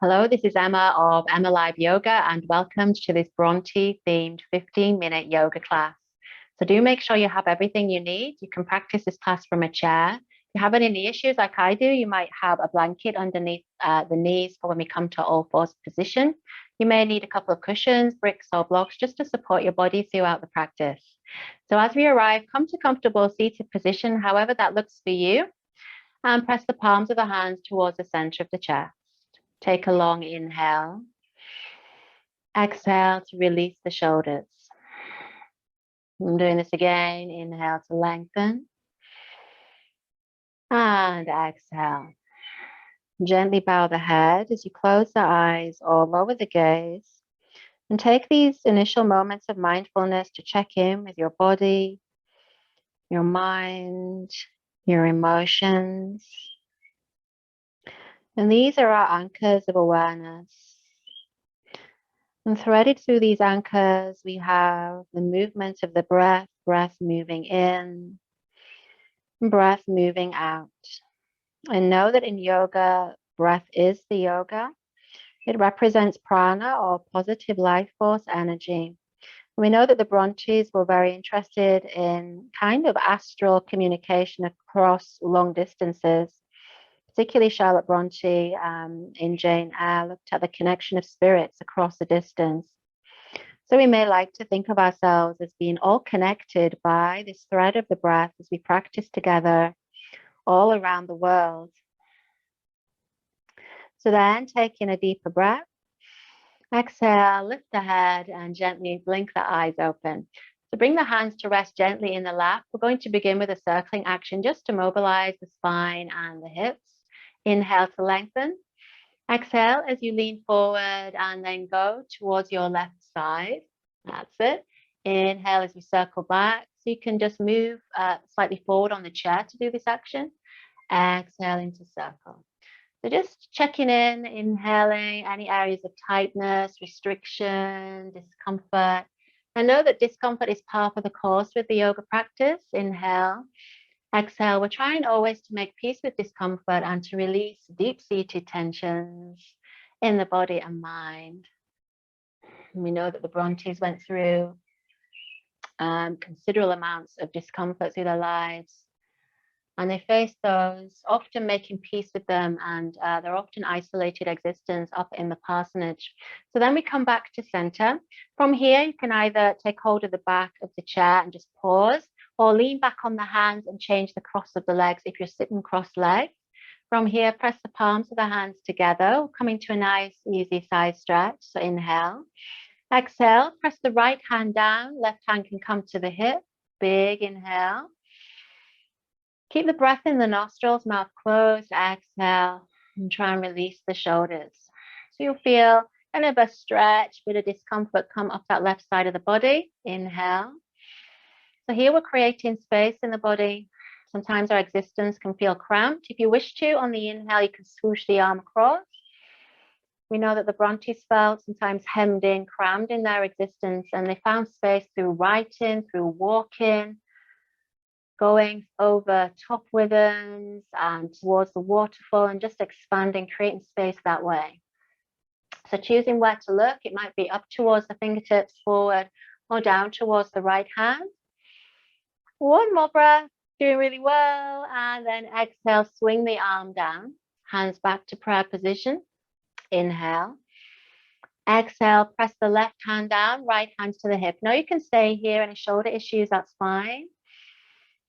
Hello, this is Emma of EmmaLiveYoga and welcome to this Brontë themed 15-minute yoga class. So do make sure you have everything you need. You can practice this class from a chair. If you have any knee issues like I do, you might have a blanket underneath the knees for when we come to all fours position. You may need a couple of cushions, bricks or blocks just to support your body throughout the practice. So as we arrive, come to comfortable seated position, however that looks for you, and press the palms of the hands towards the center of the chest. Take a long inhale. Exhale to release the shoulders. I'm doing this again. Inhale to lengthen. And exhale. Gently bow the head as you close the eyes or lower the gaze. And take these initial moments of mindfulness to check in with your body, your mind, your emotions. And these are our anchors of awareness. And threaded through these anchors, we have the movements of the breath, breath moving in, breath moving out. And know that in yoga, breath is the yoga. It represents prana or positive life force energy. We know that the Brontes were very interested in kind of astral communication across long distances. Particularly Charlotte Brontë in Jane Eyre looked at the connection of spirits across a distance. So we may like to think of ourselves as being all connected by this thread of the breath as we practice together all around the world. So then taking a deeper breath, exhale, lift the head and gently blink the eyes open. So bring the hands to rest gently in the lap. We're going to begin with a circling action just to mobilize the spine and the hips. Inhale to lengthen. Exhale as you lean forward and then go towards your left side. That's it. Inhale as you circle back. So you can just move slightly forward on the chair to do this action. Exhale into circle. So just checking in, inhaling any areas of tightness, restriction, discomfort. And know that discomfort is part of the course with the yoga practice. Inhale. Exhale, we're trying always to make peace with discomfort and to release deep-seated tensions in the body and mind. And we know that the Brontes went through considerable amounts of discomfort through their lives, and they faced those, often making peace with them, and they're often isolated existence up in the Parsonage. So then we come back to center. From here, you can either take hold of the back of the chair and just pause, or lean back on the hands and change the cross of the legs if you're sitting cross-legged. From here, press the palms of the hands together, coming to a nice, easy side stretch. So inhale. Exhale, press the right hand down. Left hand can come to the hip. Big inhale. Keep the breath in the nostrils, mouth closed. Exhale, and try and release the shoulders. So you'll feel kind of a stretch, bit of discomfort come up that left side of the body. Inhale. So here we're creating space in the body. Sometimes our existence can feel cramped. If you wish to, on the inhale, you can swoosh the arm across. We know that the Brontes felt sometimes hemmed in, crammed in their existence, and they found space through writing, through walking, going over top ribbons and towards the waterfall and just expanding, creating space that way. So choosing where to look, it might be up towards the fingertips, forward, or down towards the right hand. One more breath, doing really well. And then exhale, swing the arm down, hands back to prayer position. Inhale. Exhale, press the left hand down, right hand to the hip. Now you can stay here. Any shoulder issues, that's fine.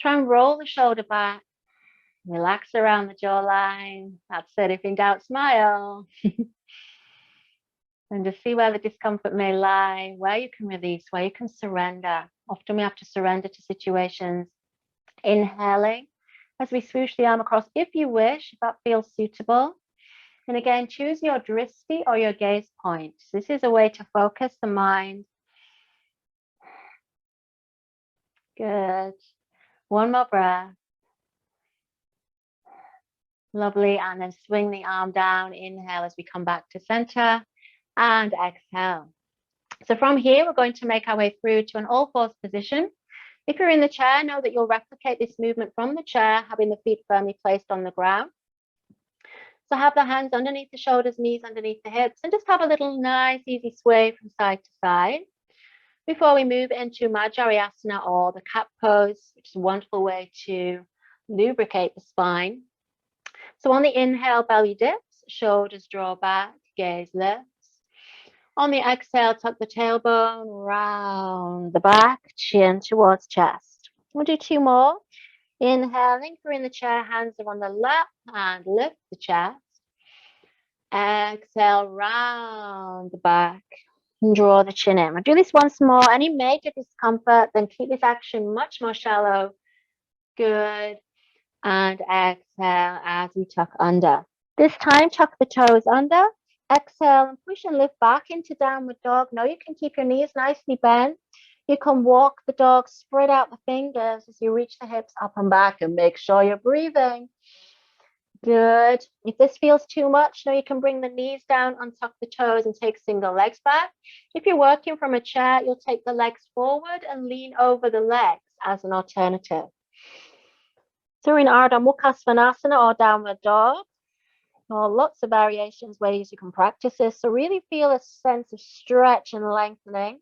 Try and roll the shoulder back. Relax around the jawline. That's it. If in doubt, smile. And just see where the discomfort may lie, where you can release, where you can surrender. Often we have to surrender to situations. Inhaling as we swoosh the arm across, if you wish, if that feels suitable. And again, choose your drishti or your gaze point. This is a way to focus the mind. Good. One more breath. Lovely. And then swing the arm down. Inhale as we come back to center. And exhale. So from here, we're going to make our way through to an all fours position. If you're in the chair, know that you'll replicate this movement from the chair, having the feet firmly placed on the ground. So have the hands underneath the shoulders, knees underneath the hips, and just have a little nice, easy sway from side to side. Before we move into Majariasana, or the cat pose, which is a wonderful way to lubricate the spine. So on the inhale, belly dips, shoulders draw back, gaze lifts. On the exhale, tuck the tailbone, round the back, chin towards chest. We'll do 2 more. Inhale, anchor in the chair, hands are on the lap, and lift the chest. Exhale, round the back, and draw the chin in. We'll do this once more. Any major discomfort, then keep this action much more shallow. Good. And exhale as we tuck under. This time, tuck the toes under. Exhale and push and lift back into downward dog. Now you can keep your knees nicely bent. You can walk the dog, spread out the fingers as you reach the hips up and back, and make sure you're breathing. Good. If this feels too much, now you can bring the knees down, untuck the toes, and take single legs back. If you're working from a chair, you'll take the legs forward and lean over the legs as an alternative. So we're in Ardha Mukha Svanasana, or downward dog. Or lots of variations, ways you can practice this. So really feel a sense of stretch and lengthening.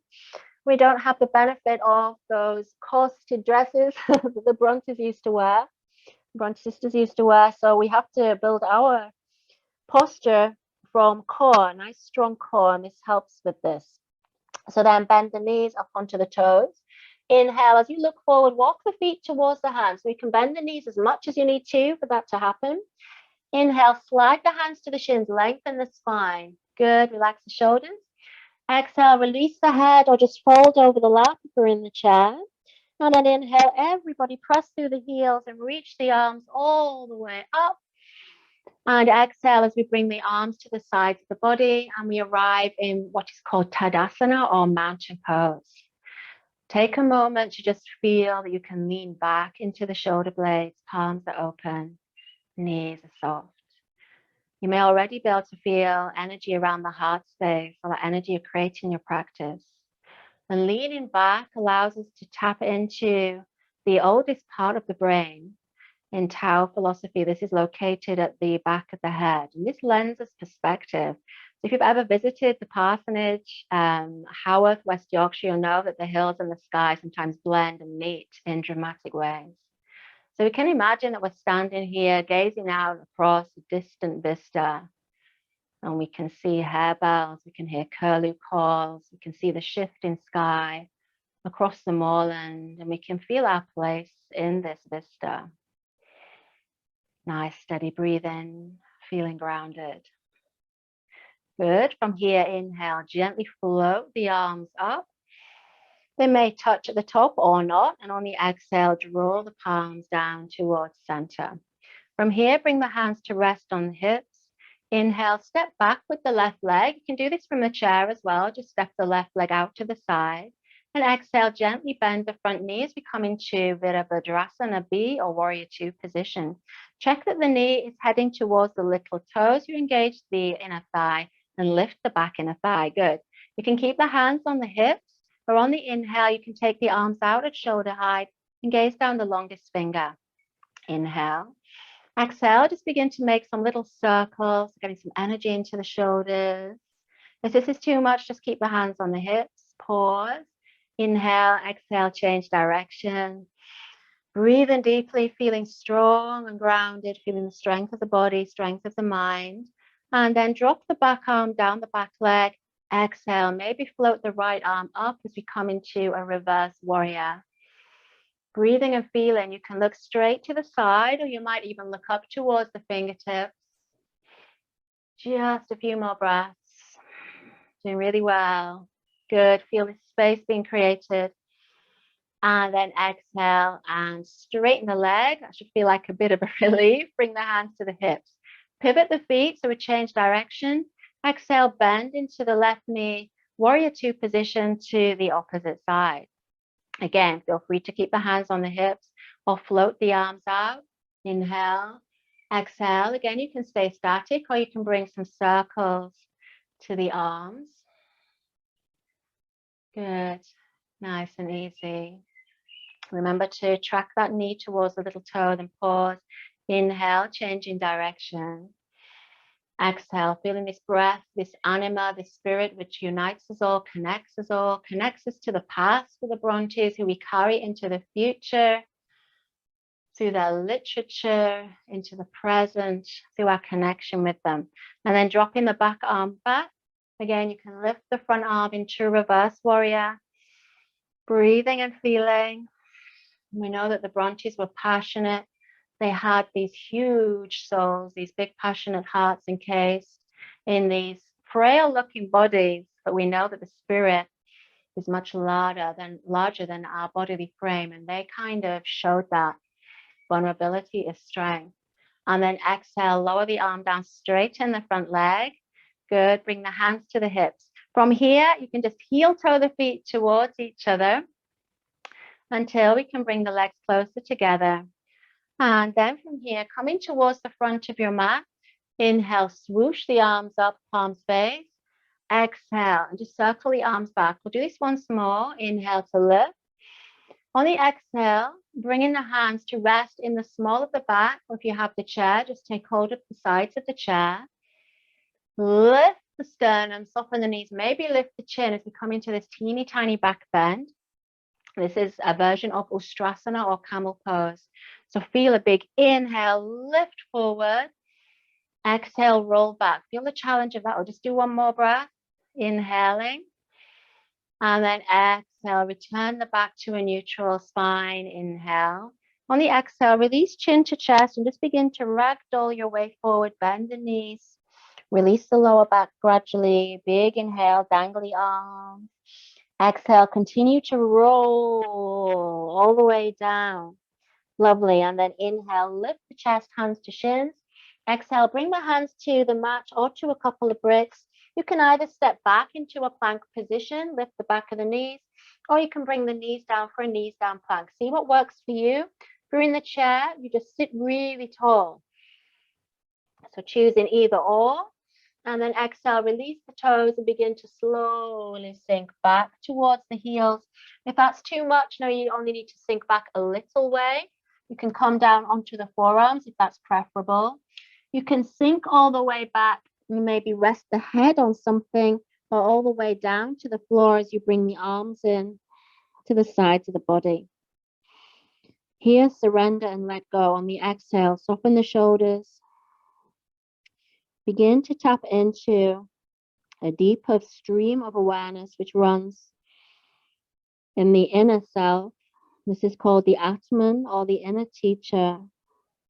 We don't have the benefit of those corseted dresses that the Brontes used to wear, Bronte sisters used to wear. So we have to build our posture from core, nice strong core, and this helps with this. So then bend the knees up onto the toes. Inhale, as you look forward, walk the feet towards the hands. So you can bend the knees as much as you need to for that to happen. Inhale, slide the hands to the shins, lengthen the spine. Good, relax the shoulders. Exhale, release the head or just fold over the lap if you're in the chair. And then inhale, everybody press through the heels and reach the arms all the way up. And exhale as we bring the arms to the sides of the body, and we arrive in what is called Tadasana, or mountain pose. Take a moment to just feel that you can lean back into the shoulder blades, palms are open, knees are soft. You may already be able to feel energy around the heart space, or the energy you're creating your practice. And leaning back allows us to tap into the oldest part of the brain. In Tao philosophy, this is located at the back of the head, and this lends us perspective. So if you've ever visited the Parsonage, Haworth, West Yorkshire, you'll know that the hills and the sky sometimes blend and meet in dramatic ways. So we can imagine that we're standing here gazing out across a distant vista, and we can see harebells, we can hear curlew calls, we can see the shifting sky across the moorland, and we can feel our place in this vista. Nice steady breathing, feeling grounded. Good. From here, inhale, gently float the arms up. They may touch at the top or not, and on the exhale, draw the palms down towards center. From here, bring the hands to rest on the hips. Inhale, step back with the left leg. You can do this from the chair as well. Just step the left leg out to the side. And exhale, gently bend the front knee as we come into Virabhadrasana B, or Warrior Two position. Check that the knee is heading towards the little toes. You engage the inner thigh and lift the back inner thigh. Good. You can keep the hands on the hips, or on the inhale, you can take the arms out at shoulder height and gaze down the longest finger. Inhale. Exhale, just begin to make some little circles, getting some energy into the shoulders. If this is too much, just keep the hands on the hips. Pause. Inhale, exhale, change direction. Breathe in deeply, feeling strong and grounded, feeling the strength of the body, strength of the mind. And then drop the back arm down the back leg. Exhale, maybe float the right arm up as we come into a reverse warrior. Breathing and feeling, you can look straight to the side, or you might even look up towards the fingertips. Just a few more breaths. Doing really well. Good. Feel the space being created. And then exhale and straighten the leg. That should feel like a bit of a relief. Bring the hands to the hips. Pivot the feet, so we change direction. Exhale, bend into the left knee. Warrior Two position to the opposite side. Again, feel free to keep the hands on the hips or float the arms out. Inhale, exhale. Again, you can stay static, or you can bring some circles to the arms. Good, nice and easy. Remember to track that knee towards the little toe, then pause. Inhale, changing direction. Exhale, feeling this breath, this anima, this spirit which unites us all, connects us to the past with the Brontes, who we carry into the future, through their literature, into the present, through our connection with them. And then dropping the back arm back. Again, you can lift the front arm into reverse warrior, breathing and feeling. We know that the Brontes were passionate. They had these huge souls, these big passionate hearts encased in these frail looking bodies, but we know that the spirit is much larger than our bodily frame, and they kind of showed that vulnerability is strength. And then exhale, lower the arm down, straighten the front leg. Good, bring the hands to the hips. From here, you can just heel toe the feet towards each other until we can bring the legs closer together. And then from here, coming towards the front of your mat, inhale, swoosh the arms up, palms face. Exhale, and just circle the arms back. We'll do this once more. Inhale to lift. On the exhale, bringing the hands to rest in the small of the back, or if you have the chair, just take hold of the sides of the chair. Lift the sternum, soften the knees, maybe lift the chin as we come into this teeny tiny back bend. This is a version of Ustrasana or camel pose. So feel a big inhale, lift forward. Exhale, roll back. Feel the challenge of that. We'll just do one more breath. Inhaling. And then exhale, return the back to a neutral spine. Inhale. On the exhale, release chin to chest and just begin to ragdoll your way forward. Bend the knees. Release the lower back gradually. Big inhale, dangly arms. Exhale, continue to roll all the way down. Lovely. And then inhale, lift the chest, hands to shins. Exhale, bring the hands to the mat or to a couple of bricks. You can either step back into a plank position, lift the back of the knees, or you can bring the knees down for a knees down plank. See what works for you. If you're in the chair, you just sit really tall. So choosing either or. And then exhale, release the toes and begin to slowly sink back towards the heels. If that's too much, no, you only need to sink back a little way. You can come down onto the forearms if that's preferable. You can sink all the way back. You maybe rest the head on something or all the way down to the floor as you bring the arms in to the sides of the body. Here, surrender and let go. On the exhale, soften the shoulders. Begin to tap into a deeper stream of awareness which runs in the inner self. This is called the Atman or the inner teacher.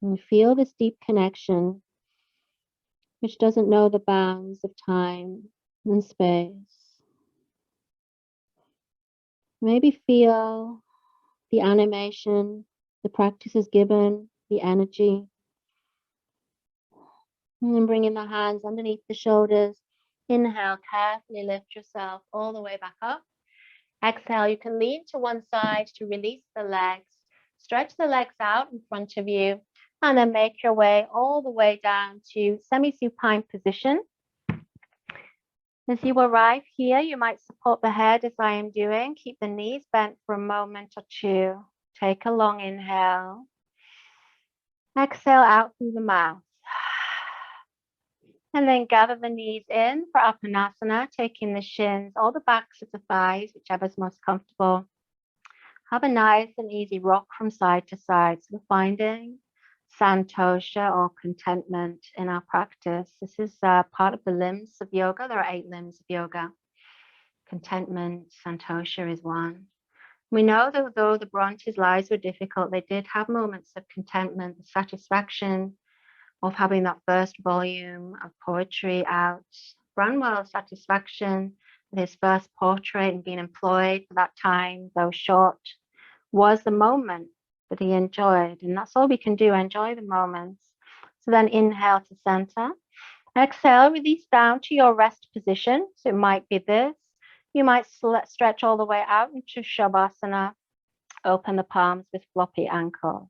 And feel this deep connection which doesn't know the bounds of time and space. Maybe feel the animation the practice is given, the energy. And then bringing the hands underneath the shoulders. Inhale, carefully lift yourself all the way back up. Exhale, you can lean to one side to release the legs. Stretch the legs out in front of you. And then make your way all the way down to semi-supine position. As you arrive here, you might support the head as I am doing. Keep the knees bent for a moment or two. Take a long inhale. Exhale out through the mouth. And then gather the knees in for Apanasana, taking the shins or the backs of the thighs, whichever's most comfortable. Have a nice and easy rock from side to side. So we're finding Santosha or contentment in our practice. This is part of the limbs of yoga. There are 8 limbs of yoga. Contentment, Santosha is one. We know that though the Brontes' lives were difficult, they did have moments of contentment, the satisfaction of having that first volume of poetry out. Branwell's satisfaction with his first portrait and being employed for that time, though short, was the moment that he enjoyed. And that's all we can do, enjoy the moments. So then inhale to center. Exhale, release down to your rest position. So it might be this. You might stretch all the way out into Shavasana. Open the palms with floppy ankles.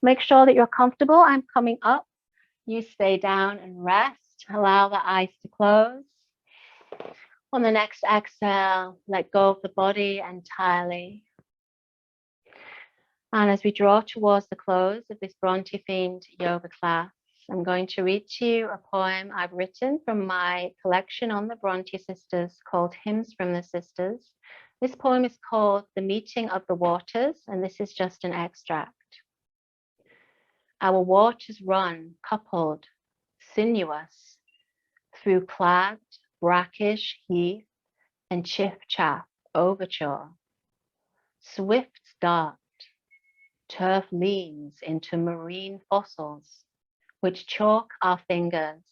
Make sure that you're comfortable. I'm coming up. You stay down and rest. Allow the eyes to close. On the next exhale, let go of the body entirely. And as we draw towards the close of this Brontë Themed Yoga class, I'm going to read to you a poem I've written from my collection on the Brontë sisters called Hymns from the Sisters. This poem is called The Meeting of the Waters, and this is just an extract. Our waters run coupled, sinuous, through clagged, brackish heath and chiff-chaff overture. Swifts dart, turf leans into marine fossils, which chalk our fingers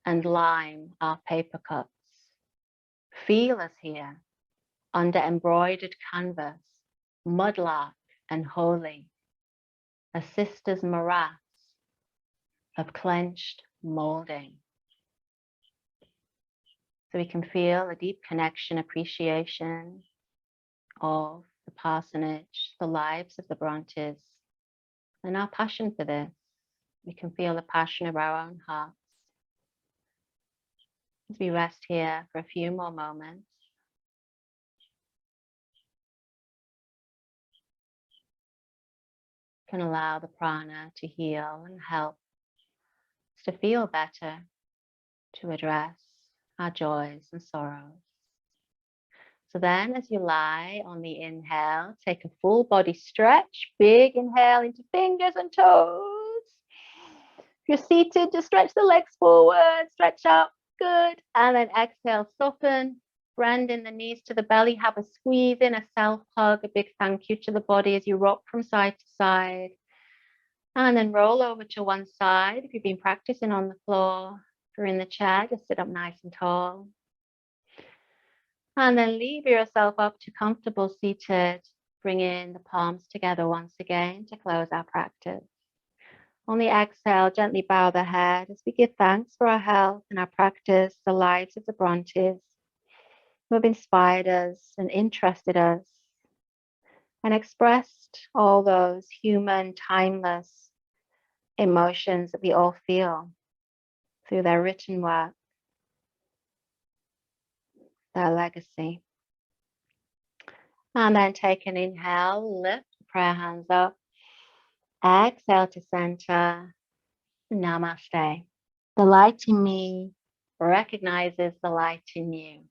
and lime our paper cups. Feel us here, under embroidered canvas, mudlark and holy, a sister's morass of clenched moulding. So we can feel a deep connection, appreciation of the parsonage, the lives of the Brontes, and our passion for this. We can feel the passion of our own hearts. As we rest here for a few more moments, can allow the prana to heal and help us to feel better, to address our joys and sorrows. So then as you lie on the inhale, take a full body stretch, big inhale into fingers and toes. If you're seated, just stretch the legs forward, stretch up, good. And then exhale, soften, bend in the knees to the belly, have a squeeze in, a self hug, a big thank you to the body as you rock from side to side. And then roll over to one side. If you've been practicing on the floor, if you're in the chair, just sit up nice and tall. And then lever yourself up to comfortable seated. Bring in the palms together once again to close our practice. On the exhale, gently bow the head as we give thanks for our health and our practice, the lives of the Brontes, who have inspired us and interested us and expressed all those human, timeless emotions that we all feel through their written work, their legacy. And then take an inhale, lift the prayer hands up. Exhale to center. Namaste. The light in me recognizes the light in you.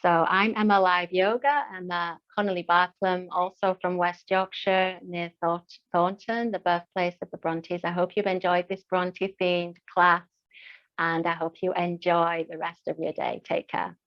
So I'm EmmaLiveYoga, Emma Conally-Barklem, also from West Yorkshire near Thornton, the birthplace of the Brontes. I hope you've enjoyed this Bronte themed class, and I hope you enjoy the rest of your day. Take care.